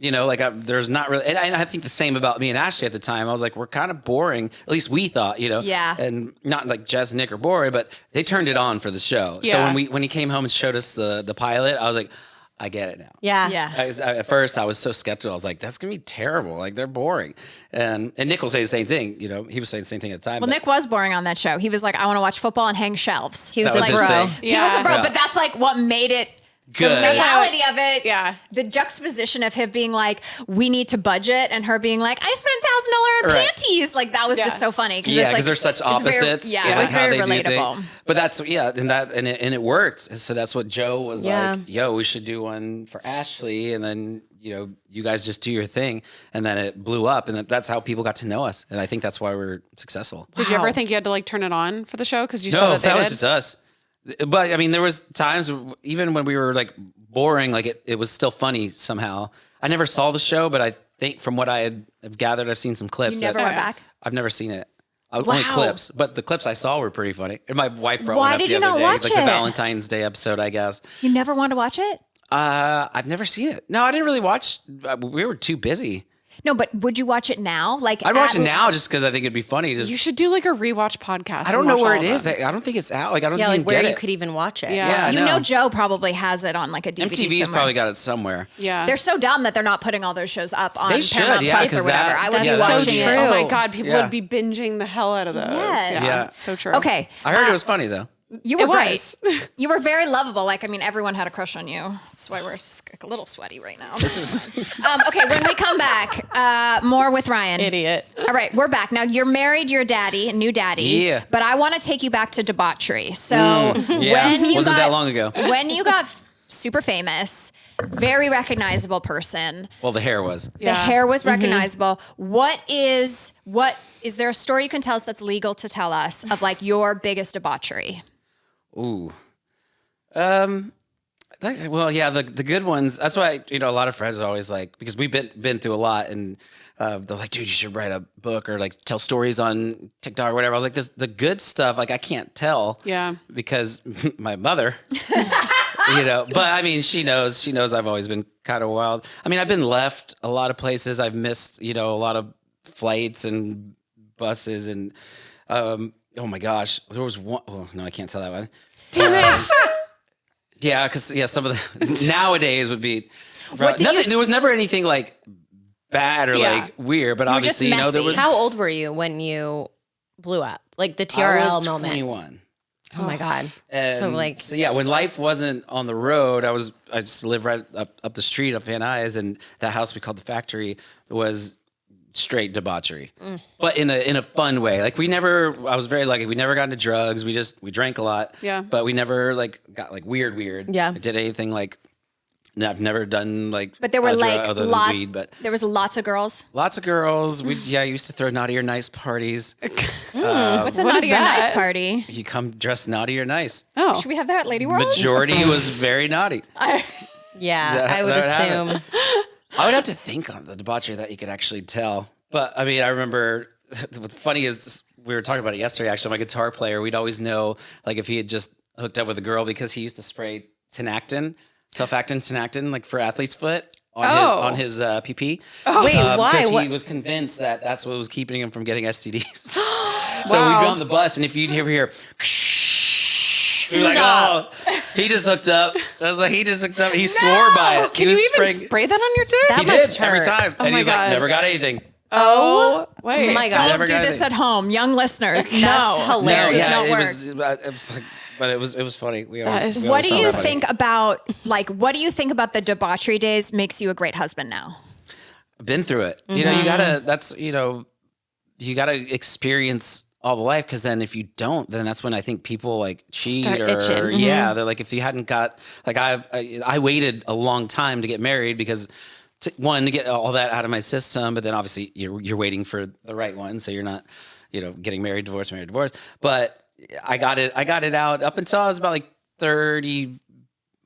There's not really, and I think the same about me and Ashley at the time. I was like, we're kind of boring. At least we thought, Yeah. and not like Jess and Nick are boring, but they turned it on for the show. Yeah. So when he came home and showed us the pilot, I was like, I get it now. Yeah. Yeah. At first, I was so skeptical. I was like, "That's gonna be terrible. Like they're boring." And Nick will say the same thing. He was saying the same thing at the time. Well, but Nick was boring on that show. He was like, I want to watch football and hang shelves. He was that like, was his bro. thing. He was a bro, Yeah. but that's like what made it Good. the reality of it. Yeah. The juxtaposition of him being like, we need to budget, and her being like, I spent $1,000 on Right. panties. Like that was Yeah. just so funny. Yeah, because because they're such it's very- opposites. yeah, in it was how very they do things. relatable. But that's and it worked. So that's what Joe was Yeah. like. Yo, we should do one for Ashley, and then you guys just do your thing, and then it blew up, and that's how people got to know us. And I think that's why we're successful. Did you ever Wow. think you had to like turn it on for the show because you saw No, that they that was did? just us. But I mean, there was times even when we were like boring, like it was still funny somehow. I never saw the show, but I think from what have gathered, I've seen some clips. You never that- went back? I've never seen it. Only Wow. clips, but the clips I saw were pretty funny. And my wife brought Why one up did the you other not day, watch like it? the Valentine's Day episode, I guess. You never wanted to watch it? I've never seen it. No, I didn't really watch. We were too busy. No, but would you watch it now? Like I'd watch at- it now just because I think it'd be funny. You should do like a rewatch podcast. I don't and know watch where all it of is. them. I don't think it's out. Like I don't Yeah, even like where get you it. could even watch it. Yeah. I You know Joe probably has it on like a DVD MTV's somewhere. probably got it somewhere. Yeah. They're so dumb that they're not putting all those shows up on They should, Paramount yeah, Plus or 'cause whatever. that- I would be that's so watching true. it. Oh my God, people Yeah. would be binging the hell out of those. Yes. Yeah. Yeah. So true. Okay. I heard it was funny though. You were It great. was. You were very lovable. Like, I mean, everyone had a crush on you. That's why we're just a little sweaty right now. Okay, when we come back, more with Ryan. Idiot. All right, we're back. Now, you're married, you're a daddy, a new daddy. Yeah. But I want to take you back to debauchery. So, Yeah. when you Wasn't got, that long ago. When you got super famous, very recognizable person, Well, the hair was. the hair was recognizable. What is there a story you can tell us that's legal to tell us of like your biggest debauchery? Ooh. Well, yeah, the good ones. That's why a lot of friends are always like, because we've been through a lot, and they're like, dude, you should write a book or like tell stories on TikTok or whatever. I was like, the good stuff, like I can't tell, Yeah. because my mother, But I mean, she knows I've always been kind of wild. I mean, I've been left a lot of places. I've missed, a lot of flights and buses, and oh my gosh, there was one. Oh no, I can't tell that one. Damn it. Yeah, because some of the nowadays would be What did you nothing. There was never anything like bad or Yeah. like weird, but were just obviously there messy. was. How old were you when you blew up? Like the I TRL was moment. 21. Oh my God. And so yeah, when life wasn't on the road, I just lived right up the street of Van Nuys, and that house we called the Factory was straight debauchery, but in a fun way. Like I was very lucky. We never got into drugs. We drank a lot. Yeah. But we never like got like weird. Yeah. I did anything like. No, I've never done like. But there were like other than weed, but there was lots of girls. lots of girls. We used to throw naughty or nice parties. What's a what naughty is or nice that? party? You come dressed naughty or nice. Oh. Should we have that at Lady World? Majority was very naughty. Yeah, That- I would that would assume. happen. I would have to think on the debauchery that you could actually tell. But I mean, I remember what's funny is we were talking about it yesterday. Actually, my guitar player, we'd always know like if he had just hooked up with a girl because he used to spray Tenactin, like for athlete's foot on his PP. Wait, why? Because What? he was convinced that that's what was keeping him from getting STDs. So we'd be on the bus, and if you'd ever hear, we'd be like, Stop. oh, he just hooked up. I was like, he just hooked up. He swore by it. Can he you was even spraying. spray that on your dick? That He must did every hurt. time, and my he's like, God. never got anything. Oh, wait. my God. Never Don't do got this anything. at home, young listeners. That's no, hilarious. It does not it work. was like, but it was funny. We That always, is we What always do found you that funny. think about what do you think about the debauchery days makes you a great husband now? Been through it. You know, you gotta experience all the life, because then if you don't, then that's when I think people like cheat Start or itching. they're like, if you hadn't got like I waited a long time to get married because to get all that out of my system, but then obviously you're waiting for the right one, so you're not getting married, divorced, but I got it out up until I was about like 30.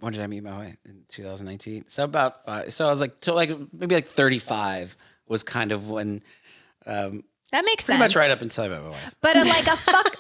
When did I meet my wife? In 2019. So about 5. So I was like, till like maybe like 35 was kind of when, That makes pretty sense. much right up until I met my wife. But like a fuck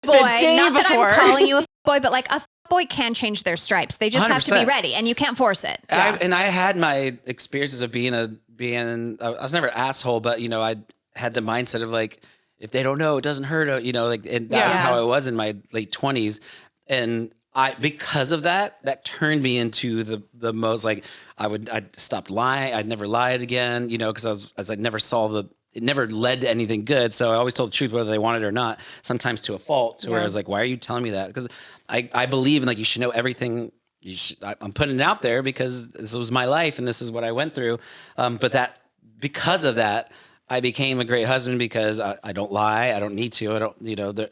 boy, day not that before. I'm calling you a boy, but like a boy can change their stripes. They just have to be 100%. ready, and you can't force it. And I had my experiences of being I was never an asshole, but I had the mindset of like, if they don't know, it doesn't hurt, like, and that's Yeah. how I was in my late 20s. And because of that turned me into the most like, I'd stopped lying. I'd never lied again, because I never saw it never led to anything good. So I always told the truth, whether they wanted it or not, sometimes to a fault, to where I was like, why are you telling me that? Because I believe in like, you should know everything. I'm putting it out there because this was my life and this is what I went through. But because of that, I became a great husband because I don't lie. I don't need to. I don't,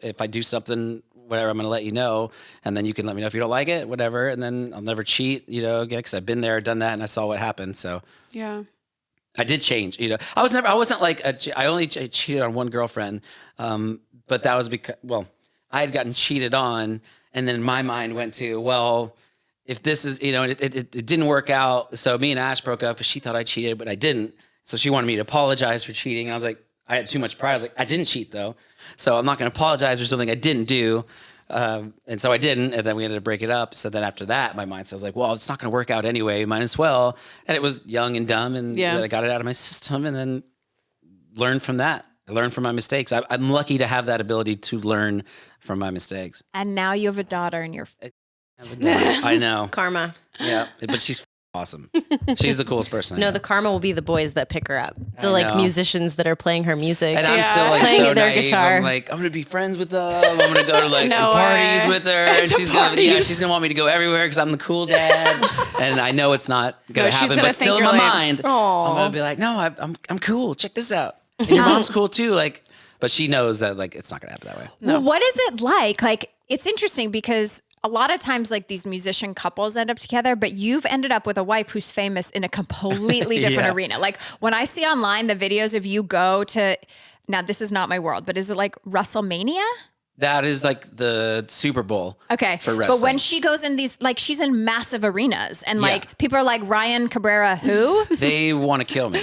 if I do something, whatever, I'm going to let you know. And then you can let me know if you don't like it, whatever. And then I'll never cheat, again, because I've been there, done that, and I saw what happened. So Yeah. I did change, I wasn't like, I only cheated on one girlfriend. But that was because, I had gotten cheated on. And then my mind went to, well, if this is, it didn't work out. So me and Ash broke up because she thought I cheated, but I didn't. So she wanted me to apologize for cheating. And I was like, I had too much pride. I was like, I didn't cheat though. So I'm not going to apologize for something I didn't do. And so I didn't. And then we ended up breaking up. So then after that, my mindset was like, well, it's not going to work out anyway. Might as well. And it was young and dumb. And then I got it out of my system and then learned from that. I learned from my mistakes. I'm lucky to have that ability to learn from my mistakes. And now you have a daughter, and you're I know. Karma. Yeah. But she's awesome. She's the coolest person. I No, know. the karma will be the boys that pick her up. The I like know. musicians that are playing her music. And I'm still like Playing so their naive. guitar. I'm like, I'm gonna be friends with them. I'm gonna go to like No parties way. with her, and To she's gonna parties. she's gonna want me to go everywhere because I'm the cool dad. And I know it's not gonna No, she's happen, gonna but still think in my you're lame. mind, I'm gonna be like, no, I'm cool. Check this out. And your mom's cool too. Like, but she knows that like it's not gonna happen that way. Well, what is it like? Like, it's interesting because a lot of times, like these musician couples end up together, but you've ended up with a wife who's famous in a completely different Yeah. arena. Like when I see online the videos of you go to, now this is not my world, but is it like WrestleMania? That is like the Super Bowl. Okay. For wrestling. But when she goes in these, like she's in massive arenas and Yeah. like people are like, Ryan Cabrera, who? They want to kill me.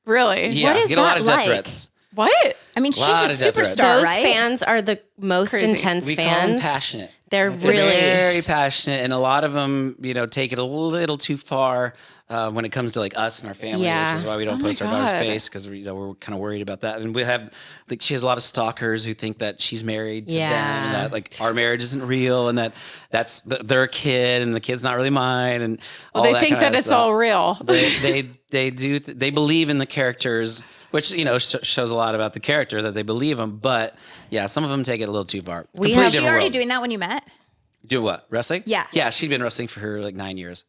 Really? Yeah, What is get a lot that of death like? threats. What? I mean, she's a Lot of death threats. superstar, Those right? fans are the most Crazy. intense We call them fans. passionate. They're They're really very passionate, and a lot of them, take it a little too far when it comes to like us and our family, Yeah. which is why we don't Oh my post our daughter's God. face because we're kind of worried about that. And we have like she has a lot of stalkers who think that she's married to them, Yeah. and that like our marriage isn't real, and that's their kid, and the kid's not really mine, and Well, all they think kinda that it's stuff. all real. They believe in the characters. which shows a lot about the character that they believe him. But yeah, some of them take it a little too far. We Completely have- Was she different already world. doing that when you met? Do what? Wrestling? Yeah. Yeah, she'd been wrestling for her like 9 years.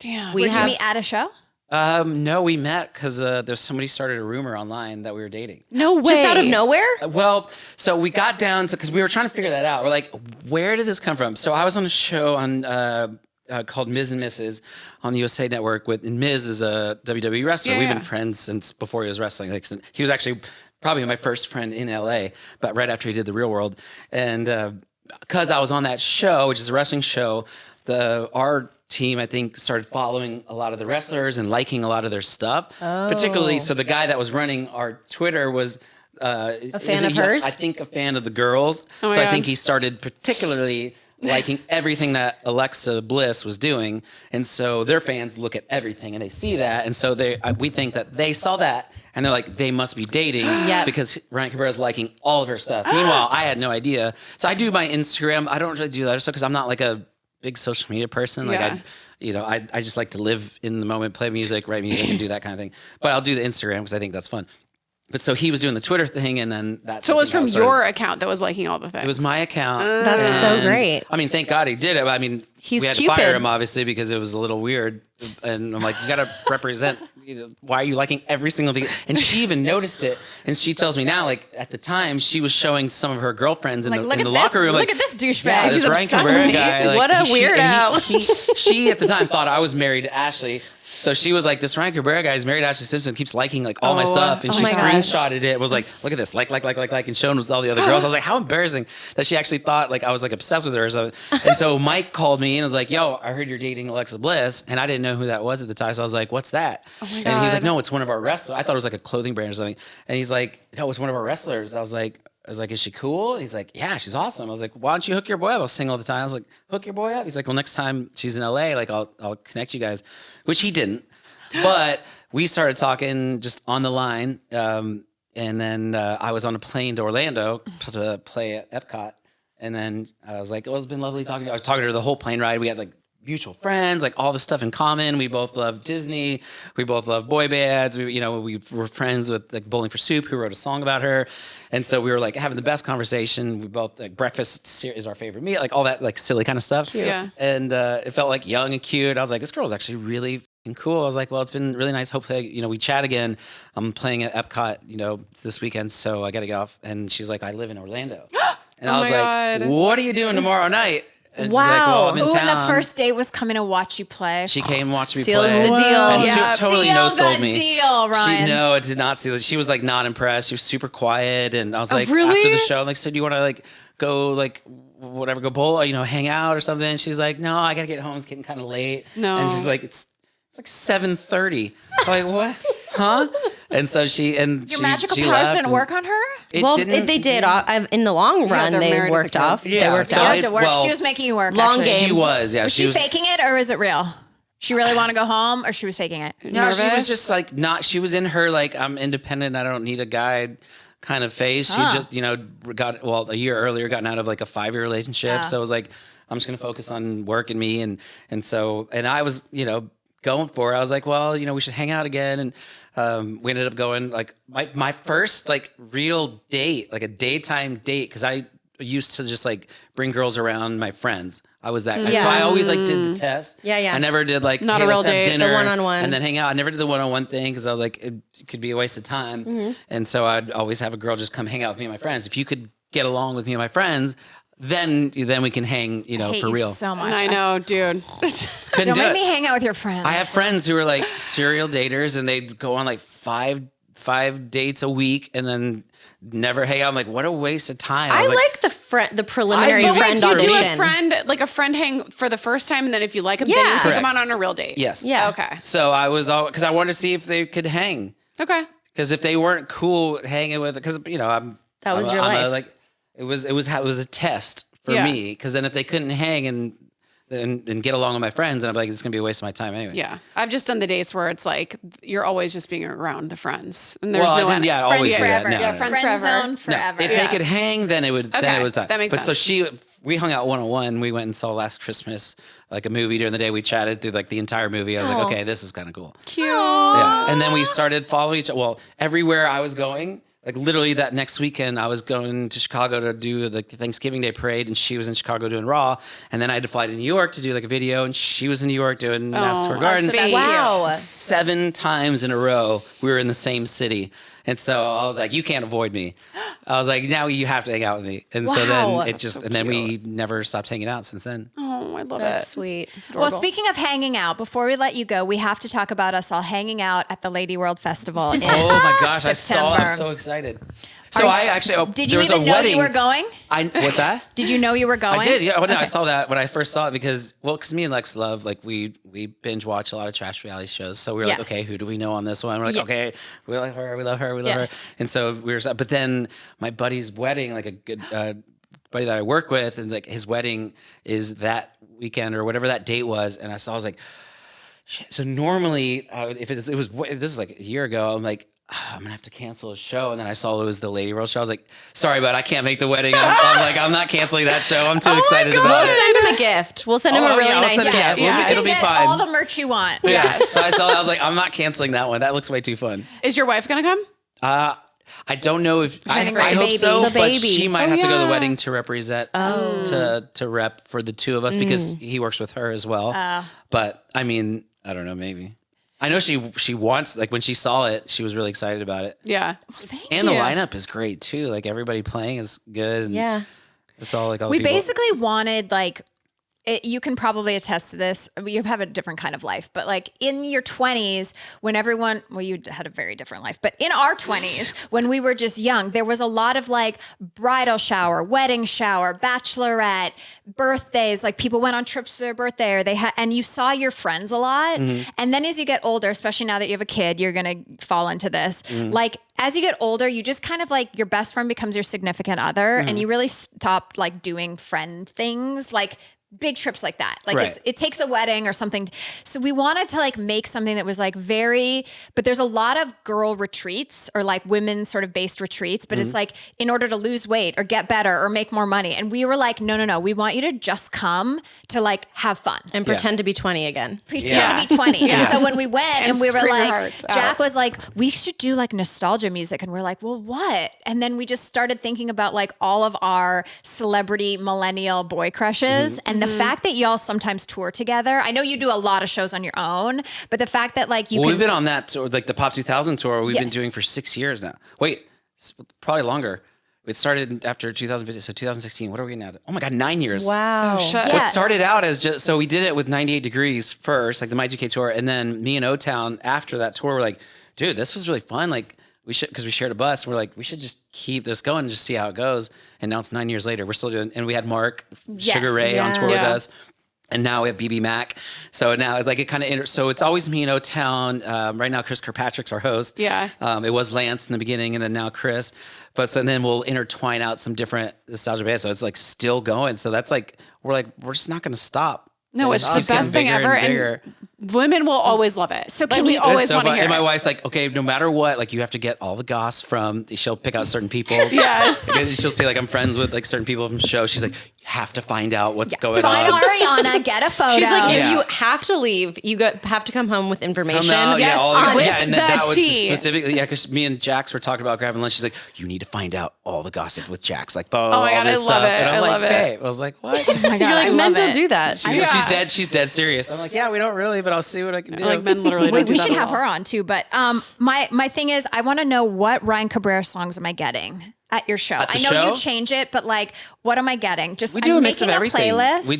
Damn. We Did you have meet at a show? No, we met because there's somebody started a rumor online that we were dating. no way. just out of nowhere. Well, so we got down to because we were trying to figure that out. We're like, where did this come from? So I was on a show on called Ms. and Mrs. on the USA Network and Miz is a WWE wrestler. Yeah, We've yeah. been friends since before he was wrestling. Like he was actually probably my first friend in LA, but right after he did the Real World, and because I was on that show, which is a wrestling show, our team, I think, started following a lot of the wrestlers and liking a lot of their stuff. Particularly, so the guy that was running our Twitter was a fan of hers? I think a fan of the girls. Oh my So I God. think he started particularly liking everything that Alexa Bliss was doing, and so their fans look at everything and they see that, and so we think that they saw that. And they're like, they must be dating Yep. because Ryan Cabrera is liking all of her stuff. Meanwhile, I had no idea. So I do my Instagram. I don't really do that stuff because I'm not like a big social media person. Like Yeah. I just like to live in the moment, play music, write music, and do that kind of thing. But I'll do the Instagram because I think that's fun. But so he was doing the Twitter thing, and then that. So it was I from started- your account that was liking all the things. It was my account. That's so And, great. I mean, thank God he did it. I mean, He's we had Cupid. to fire him obviously because it was a little weird. And I'm like, you got to represent. Why are you liking every single thing? And she even noticed it. And she tells me now, like at the time, she was showing some of her girlfriends in Like, the, look in at the this. locker room. Look like, at this douchebag. Yeah, this He's Ryan obsessed Cabrera with me. guy. Like, What a and weirdo. She at the time thought I was married to Ashley. So she was like, this Ryan Cabrera guy is married to Ashley Simpson, keeps liking like all my stuff. And oh she my God. screenshotted it, was like, look at this, like, and showing us all the other girls. I was like, how embarrassing that she actually thought like I was like obsessed with her. So, and so Mike called me and was like, yo, I heard you're dating Alexa Bliss. And I didn't know who that was at the time. So I was like, what's that? my And he's like, God. no, it's one of our wrestlers. I thought it was like a clothing brand or something. And he's like, no, it's one of our wrestlers. I was like, is she cool? And he's like, yeah, she's awesome. I was like, why don't you hook your boy up? I was single at the time. I was like, hook your boy up. He's like, well, next time she's in LA, like I'll connect you guys, which he didn't. But we started talking just on the line. And then I was on a plane to Orlando to play at Epcot. And then I was like, oh, it's been lovely talking to you. I was talking to her the whole plane ride. We had like mutual friends, like all this stuff in common. We both love Disney. We both love boy bands. We were friends with like Bowling for Soup, who wrote a song about her. And so we were like having the best conversation. We both like breakfast is our favorite meal, like all that like silly kind of stuff. Yeah. And it felt like young and cute. I was like, this girl's actually really fucking cool. I was like, well, it's been really nice. Hopefully, we chat again. I'm playing at Epcot, this weekend, so I got to get off. And she's like, I live in Orlando. And I was my like, God. what are you doing tomorrow night? And she's like, well, I'm in Ooh, town. and the first date was coming to watch you play. She came and watched me Seals play. the deal. And Yeah. totally Seal no-sold the me. deal, Ryan. No, it did not seal it. She was like not impressed. She was super quiet. And I was like, really? after the show, I'm like, so do you want to like go like whatever, go bowl, hang out or something? And she's like, no, I got to get home. It's getting kind of late. No. And she's like, it's like 7:30. I'm like, what? Huh? And so Your she magical powers left didn't and work on her? It Well, didn't. they did. In the long run, they're they married with a worked kid. off. Yeah, They worked so You out. had to work. well, She was making you work. long actually. game. She was, yeah. Was she faking it or is it real? She really want to go home or she was faking it? No, she was Nervous? just like not. She was in her like I'm independent. I don't need a guy kind of phase. She just got a year earlier gotten out of like a 5-year relationship. So it was like I'm just gonna focus on work and me and I was going for it. I was like, well, we should hang out again and we ended up going like my first like real date, like a daytime date, because I used to just like bring girls around my friends. I was that guy. Yeah. So I always like did the test. Yeah, yeah. I never did like Not hey, a real let's have date. dinner The one-on-one. and then hang out. I never did the one-on-one thing because I was like, it could be a waste of time. Mm-hmm. And so I'd always have a girl just come hang out with me and my friends. If you could get along with me and my friends, then we can hang, I hate for you real. so much. I know, dude. Couldn't Don't do make it. me hang out with your friends. I have friends who are like serial daters and they'd go on like five dates a week and then never hang out. I'm like, what a waste of time. I was like the preliminary I do friend do you audition. do a friend hang for the first time, and then if you like them, then you Yeah. take them Correct. on a real date? Yes. Yeah. Okay. So I was all because I wanted to see if they could hang. Okay. Because if they weren't cool hanging with, because I'm That was your I'm a, life. like it was a test for Yeah. me. Because then if they couldn't hang and get along with my friends, then I'm like, it's gonna be a waste of my time anyway. Yeah. I've just done the dates where it's like you're always just being around the friends, and there's Well, no I didn't, I always do that. forever. No, Yeah, no, friends no. friend forever. zone No, forever. if they could hang, then it would. Then Okay, it was time. that makes But so sense. she we hung out one-on-one. We went and saw Last Christmas, like a movie during the day. We chatted through like the entire movie. I was like, okay, this is kind of cool. Cute. Yeah. And then we started following each other. Well, everywhere I was going, like literally that next weekend, I was going to Chicago to do the Thanksgiving Day parade, and she was in Chicago doing Raw. And then I had to fly to New York to do like a video, and she was in New York doing Madison Square Garden. sweet. Wow. 7 times in a row, we were in the same city. And so I was like, you can't avoid me. I was like, now you have to hang out with me. And so Wow. then it just, and then we never stopped hanging out since then. Oh, I love That's it. sweet. Well, speaking of hanging out, before we let you go, we have to talk about us all hanging out at the Lady World Festival. In Oh my gosh, I saw it. I'm September. so excited. So I actually, Did there you was a even know wedding. you were going? What's that? Did you know you were going? I did, yeah. Well, no, I saw that when I first saw it because me and Lex love, like, we binge watch a lot of trash reality shows. So we were like, Yeah. okay, who do we know on this one? We're like, Yeah. okay, we love her, we love her, we love Yeah. her. And so we were, but then my buddy's wedding, like a good buddy that I work with, and like his wedding is that weekend or whatever that date was. And I was like, shit. So normally, if this is like a year ago, I'm like, I'm gonna have to cancel a show. And then I saw it was the Lady World show. I was like, sorry, but I can't make the wedding. I'm not canceling that show. I'm too excited about We'll it. send him a gift. We'll send him Oh, a really yeah, I'll nice send him a gift. gift. We'll You it'll can be get fine. all the merch you want. Yeah. So I saw that. I was like, I'm not canceling that one. That looks way too fun. Is your wife going to come? I don't know if I for the hope baby. so, The but baby. she might have to go to the yeah. wedding to represent to rep for the two of us because he works with her as well. But I mean, I don't know, maybe. I know she wants, like when she saw it, she was really excited about it. Yeah. And the lineup is great too. Like everybody playing is good. And Yeah. it's all like all We the people. basically wanted like you can probably attest to this. You have a different kind of life, but like in your 20s, when everyone, well, you had a very different life, but in our 20s, when we were just young, there was a lot of like bridal shower, wedding shower, bachelorette, birthdays. Like people went on trips for their birthday, or they had, and you saw your friends a lot. And then as you get older, especially now that you have a kid, you're gonna fall into this. Like as you get older, you just kind of like your best friend becomes your significant other, and you really stop like doing friend things like big trips like that. Like Right. it takes a wedding or something. So we wanted to like make something that was like but there's a lot of girl retreats or like women sort of based retreats, but it's like in order to lose weight or get better or make more money. And we were like, no. We want you to just come to like have fun. And pretend to be 20 again. Pretend to be 20. And so when we went and we were scream your like, hearts out. Jack was like, we should do like nostalgia music. And we're like, well, what? And then we just started thinking about like all of our celebrity millennial boy crushes. And the fact that y'all sometimes tour together. I know you do a lot of shows on your own, but the fact that like you Well, can we've been on that tour, like the Pop 2000 tour. We've Yeah. been doing for 6 years now. Wait, probably longer. It started after 2015, so 2016. What are we now? Oh my God, 9 years. Wow. Oh, shit. Yeah. What started out as just, so we did it with 98 Degrees first, like the My GK tour. And then me and O-Town after that tour were like, dude, this was really fun. Like we should, because we shared a bus. We're like, we should just keep this going and just see how it goes. And now it's 9 years later. We're still doing, and we had Mark, Sugar Ray on Yeah. tour with Yeah. us. And now we have BB Mac. So now it's like it kind of, so it's always me and O-Town. Right now, Chris Kirkpatrick's our host. Yeah. It was Lance in the beginning and then now Chris. But so then we'll intertwine out some different nostalgia bands. So it's like still going. So that's like, we're just not going to stop. No, It it's just the keeps getting best thing bigger ever. and bigger. And women will always love it. So can we you- It's always so want to fun. hear And my it. wife's like, okay, no matter what, like you have to get all the goss from, she'll pick out certain people. Yes. Like, she'll say like, I'm friends with like certain people from the show. She's like, you have to find out what's going find on. Ariana, get a photo. She's like, if Yeah. you have to leave, you have to come home with information. No, Yes, all of it. with Yeah, and then the that was tea. specifically, because me and Jax were talking about grabbing lunch. She's like, you need to find out all the gossip with Jax, like, my all God, this I love stuff. it. And I'm I like, love it. babe, I was like, what? Oh my God, You're like, I men love don't it. do that. She's dead serious. I'm like, yeah, we don't really, but I'll see what I can do. Like men literally don't Wait, do we that should at have all. her on too. But my thing is, I want to know what Ryan Cabrera songs am I getting at your show? At the I know show? you change it, but like, what am I getting? Just we do I'm a mix of making everything. playlist. We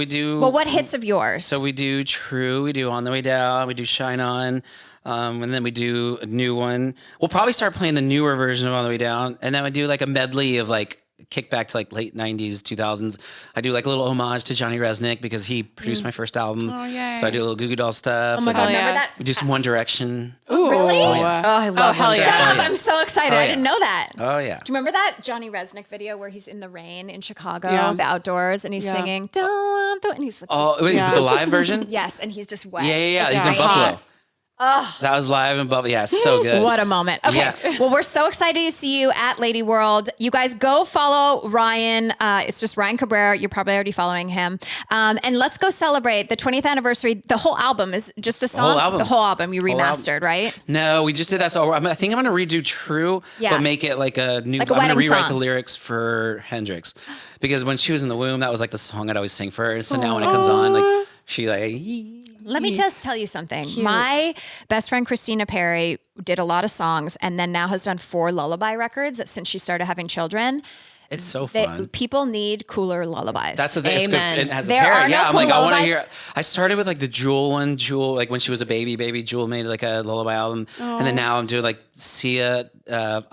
do. Well, what hits of yours? So we do True, we do On the Way Down, we do Shine On, and then we do a new one. We'll probably start playing the newer version of On the Way Down, and then we do like a medley of like kick back to like late 90s, 2000s. I do like a little homage to Johnny Resnick because he produced my first album. Oh, yay. So I do a little Goo Goo Doll stuff. oh my God, Oh, remember yes. that? We do some One Direction. Ooh. Really? Oh, I love hell One yeah. Shut Direction. up! yeah. I'm so excited. Oh, I yeah. didn't know that. Oh yeah. Do you remember that Johnny Resnick video where he's in the rain in Chicago, Yeah. the outdoors, and he's Yeah. singing "Don't Want the," and he's like, Oh, wait, is it the live version? yes, and he's just wet. Yeah. It's He's in great. Buffalo. That was live and bubble. Yeah, it's so good. What a moment. Okay. Yeah. Well, we're so excited to see you at Lady World. You guys go follow Ryan. It's just Ryan Cabrera. You're probably already following him. And let's go celebrate the 20th anniversary. The whole album is just the song. whole album. The whole album you Whole remastered, album. right? No, we just did that. So I think I'm going to redo True, Yeah. but make it like a new. Like a I'm going to wedding rewrite song. the lyrics for Hendrix, because when she was in the womb, that was like the song I'd always sing for her. And so now when it comes on, like she like. Let me just tell you something. My best friend Christina Perry did a lot of songs and then now has done 4 lullaby records since she started having children. It's so fun. People need cooler lullabies. That's the thing. It's good. Amen. And as a There are parent, no yeah, I'm cool like, I want to lullabies. hear. I started with like the Jewel one. Jewel, like when she was a baby, Jewel made like a lullaby album, and then now I'm doing like Sia,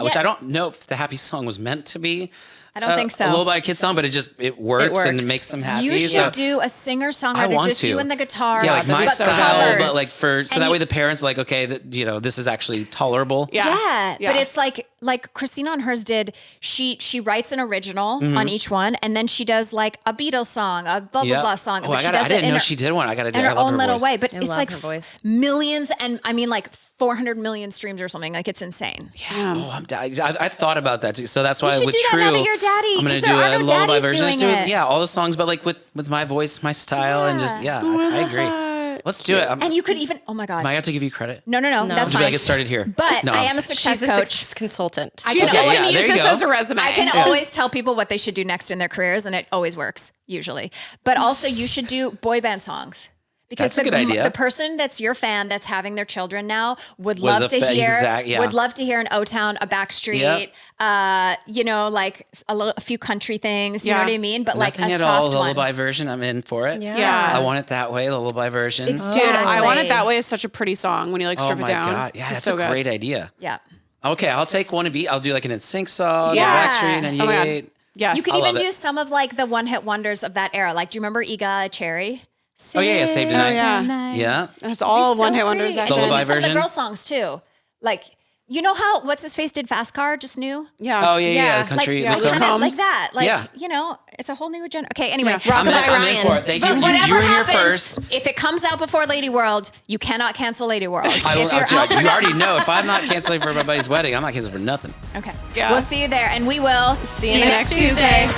which I don't know if the happy song was meant to be. I don't think so. A lullaby kid song, but it works and it makes them happy. You should so do a I singer-songwriter, want just to. you and the guitar. Yeah, like my but style, covers. but like so And that you- way the parents are like, okay, that this is actually tolerable. Yeah, Yeah. but it's like Christina on hers did. She writes an original on each one, and then she does like a Beatles song, a blah blah blah song. Oh, but she does I it didn't in know her- she did one. I got to do in it. I her love own her little voice. way. But I it's love like her voice. millions, and I mean like 400 million streams or something. Like it's insane. Yeah. Oh, I'm dying. I thought about that too. So that's why should with do that True, now that you're daddy, I'm gonna 'cause do there are a no lullaby daddies version. doing Just do it. yeah, all the songs, but like with my voice, my style, and just I agree. Let's do it. And you could even my god. Am I have to give you credit? No, that's Just be fine. like, get started here. But No. I am a success She's a coach. success consultant. I She's can just always- going to there use you this go. as a resume. I can always tell people what they should do next in their careers, and it always works, usually. But also, you should do boy band songs. Because That's a good idea. The person that's your fan that's having their children now would Was love a to hear yeah. would love to hear an O-Town, a Backstreet, like a few country things. You know Yeah. what I mean? But like Nothing a at all. soft one. Lullaby version. I'm in for it. Yeah. I want it that way. Lullaby version. It's- Dude, I Want It Exactly. That Way is such a pretty song when you like Oh strip my it down. god. Yeah, It's that's so a good. great idea. Yeah. Okay, I'll take one beat. I'll do like an NSYNC song, Yeah. a Backstreet, and Oh my God. Ye. Yes. You could I even love do it. some of like the one-hit wonders of that era. Like, do you remember Ega Cherry? Oh yeah, Save Tonight. yeah. Yeah. That's all So one-hit wonders pretty. back And then. then Lullaby do some of version? the girl songs too. Like, you know how What's His Face did Fast Car just new? Yeah. Oh yeah. The country. yeah, the Luke Kind country. of like Combs. that. Like, Yeah. it's a whole new agenda. Okay, anyway. Yeah. Rockabye I'm in Ryan. for it. Thank But you. whatever You were here happens, first. if it comes out before Lady World, you cannot cancel Lady World. I will, If you're out you already know if I'm not canceling for my buddy's wedding, I'm not canceling for nothing. Okay. Yeah. We'll see you there, and we will See you next Tuesday.